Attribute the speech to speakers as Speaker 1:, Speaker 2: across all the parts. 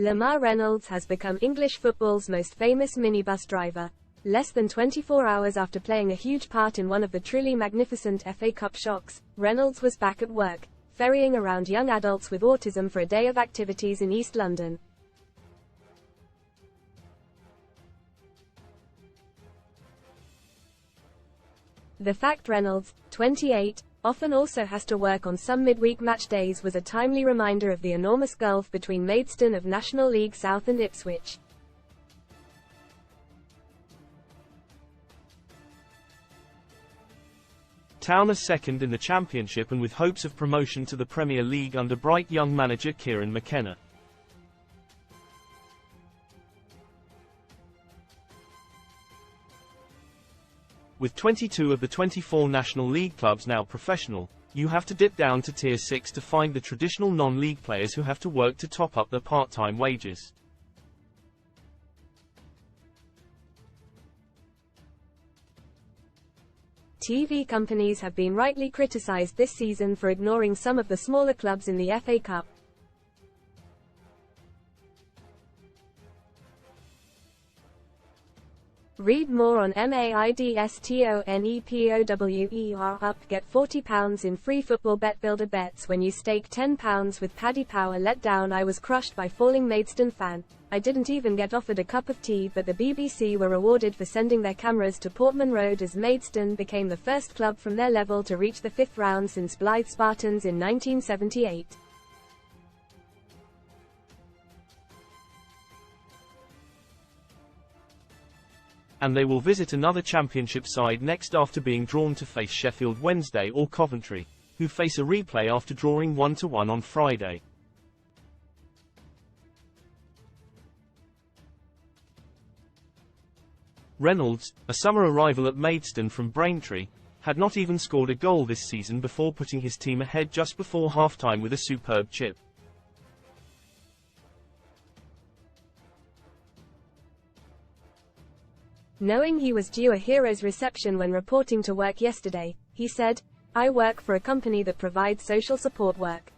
Speaker 1: Lamar Reynolds has become English football's most famous minibus driver. Less than 24 hours after playing a huge part in one of the truly magnificent FA Cup shocks, Reynolds was back at work, ferrying around young adults with autism for a day of activities in East London. The fact Reynolds, 28, often also has to work on some midweek match days was a timely reminder of the enormous gulf between Maidstone of National League South and Ipswich.
Speaker 2: Town are second in the Championship and with hopes of promotion to the Premier League under bright young manager Kieran McKenna. With 22 of the 24 National League clubs now professional, you have to dip down to Tier 6 to find the traditional non-league players who have to work to top up their part-time wages.
Speaker 1: TV companies have been rightly criticised this season for ignoring some of the smaller clubs in the FA Cup. Read more on Maidstonepower up. Get £40 in free football bet builder bets when you stake £10 with Paddy Power. Let down. I was crushed by falling Maidstone fan. I didn't even get offered a cup of tea, but the BBC were rewarded for sending their cameras to Portman Road as Maidstone became the first club from their level to reach the 5th round since Blythe Spartans in 1978.
Speaker 2: And they will visit another Championship side next after being drawn to face Sheffield Wednesday or Coventry, who face a replay after drawing 1-1 on Friday. Reynolds, a summer arrival at Maidstone from Braintree, had not even scored a goal this season before putting his team ahead just before half-time with a superb chip.
Speaker 1: Knowing he was due a hero's reception when reporting to work yesterday, he said, "I work for a company that provides social support work.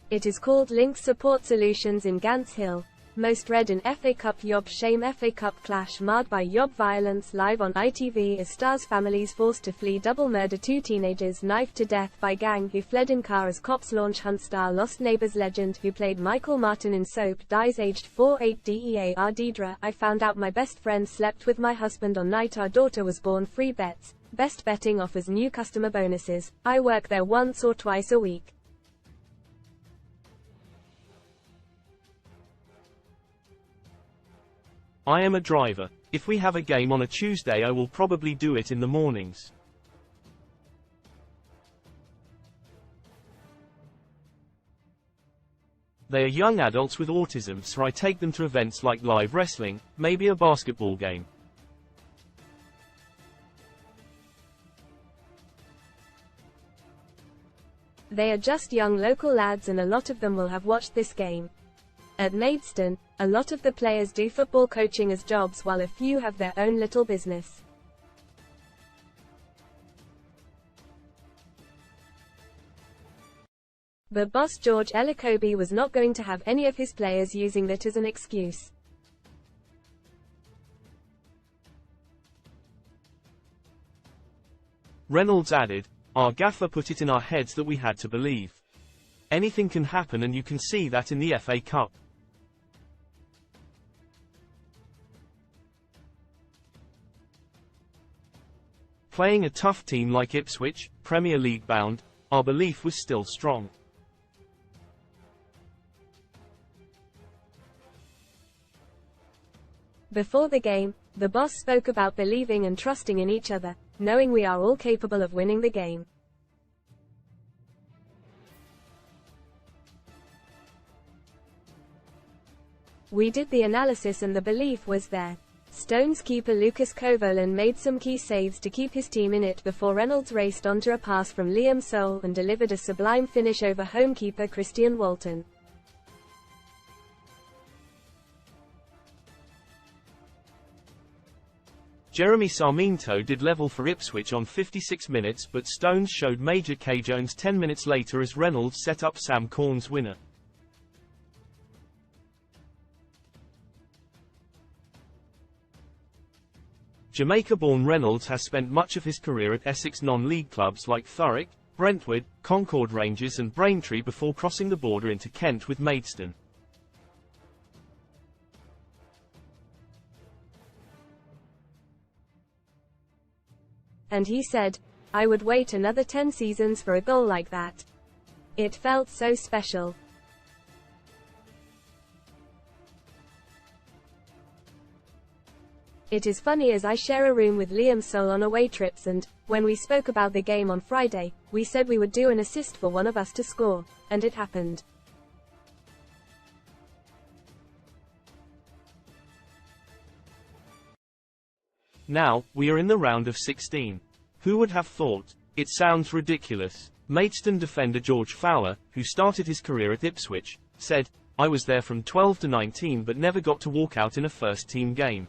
Speaker 1: It is called Links Support Solutions in Gants Hill." Most read in FA Cup. Yob shame. FA Cup clash marred by Yob violence. Live on ITV as Stars families forced to flee double murder. 2 teenagers knifed to death by gang who fled in car as cops launch hunt. Star Lost Neighbours legend who played Michael Martin in Soap dies aged 4. 8 DEAR Deidre, I found out my best friend slept with my husband on night our daughter was born. Free bets. Best Betting offers new customer bonuses. I work there once or twice a week.
Speaker 2: I am a driver. If we have a game on a Tuesday I will probably do it in the mornings. They are young adults with autism, so I take them to events like live wrestling, maybe a basketball game.
Speaker 1: They are just young local lads and a lot of them will have watched this game. At Maidstone, a lot of the players do football coaching as jobs while a few have their own little business. But boss George Elokobi was not going to have any of his players using that as an excuse.
Speaker 2: Reynolds added, "Our gaffer put it in our heads that we had to believe. Anything can happen and you can see that in the FA Cup. Playing a tough team like Ipswich, Premier League bound, our belief was still strong.
Speaker 1: Before the game, the boss spoke about believing and trusting in each other, knowing we are all capable of winning the game. We did the analysis and the belief was there." Stones keeper Lucas Kovalan made some key saves to keep his team in it before Reynolds raced onto a pass from Liam Soule and delivered a sublime finish over home keeper Christian Walton.
Speaker 2: Jeremy Sarmiento did level for Ipswich on 56 minutes, but Stones showed Major K. Jones 10 minutes later as Reynolds set up Sam Corn's winner. Jamaica-born Reynolds has spent much of his career at Essex non-league clubs like Thurrock, Brentwood, Concord Rangers and Braintree before crossing the border into Kent with Maidstone.
Speaker 1: And he said, "I would wait another 10 seasons for a goal like that. It felt so special." It is funny as I share a room with Liam Soul on away trips, and, when we spoke about the game on Friday, we said we would do an assist for one of us to score, and it happened.
Speaker 2: Now, we are in the round of 16. Who would have thought? It sounds ridiculous. Maidstone defender George Fowler, who started his career at Ipswich, said, "I was there from 12 to 19 but never got to walk out in a first-team game.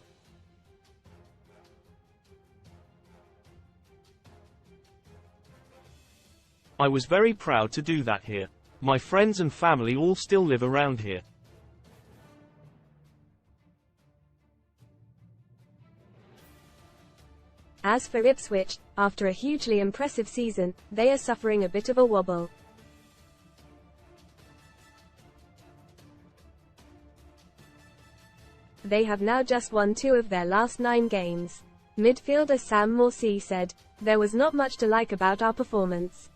Speaker 2: I was very proud to do that here. My friends and family all still live around here."
Speaker 1: As for Ipswich, after a hugely impressive season, they are suffering a bit of a wobble. They have now just won 2 of their last 9 games. Midfielder Sam Morsey said, "There was not much to like about our performance.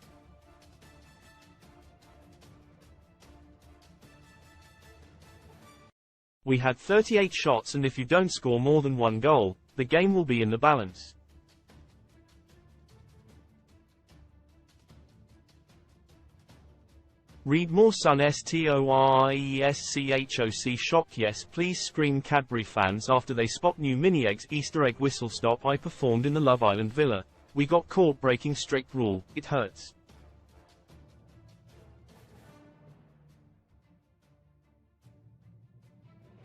Speaker 2: We had 38 shots and if you don't score more than 1 goal, the game will be in the balance." Read more Sun STORIESCHOC shocked yes please scream Cadbury fans after they spot new mini eggs Easter egg whistle stop I performed in the Love Island villa. We got caught breaking strict rule, it hurts.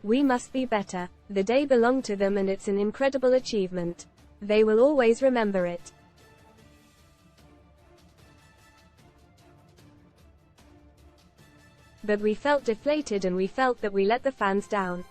Speaker 1: We must be better. The day belonged to them and it's an incredible achievement. They will always remember it. But we felt deflated and we felt that we let the fans down.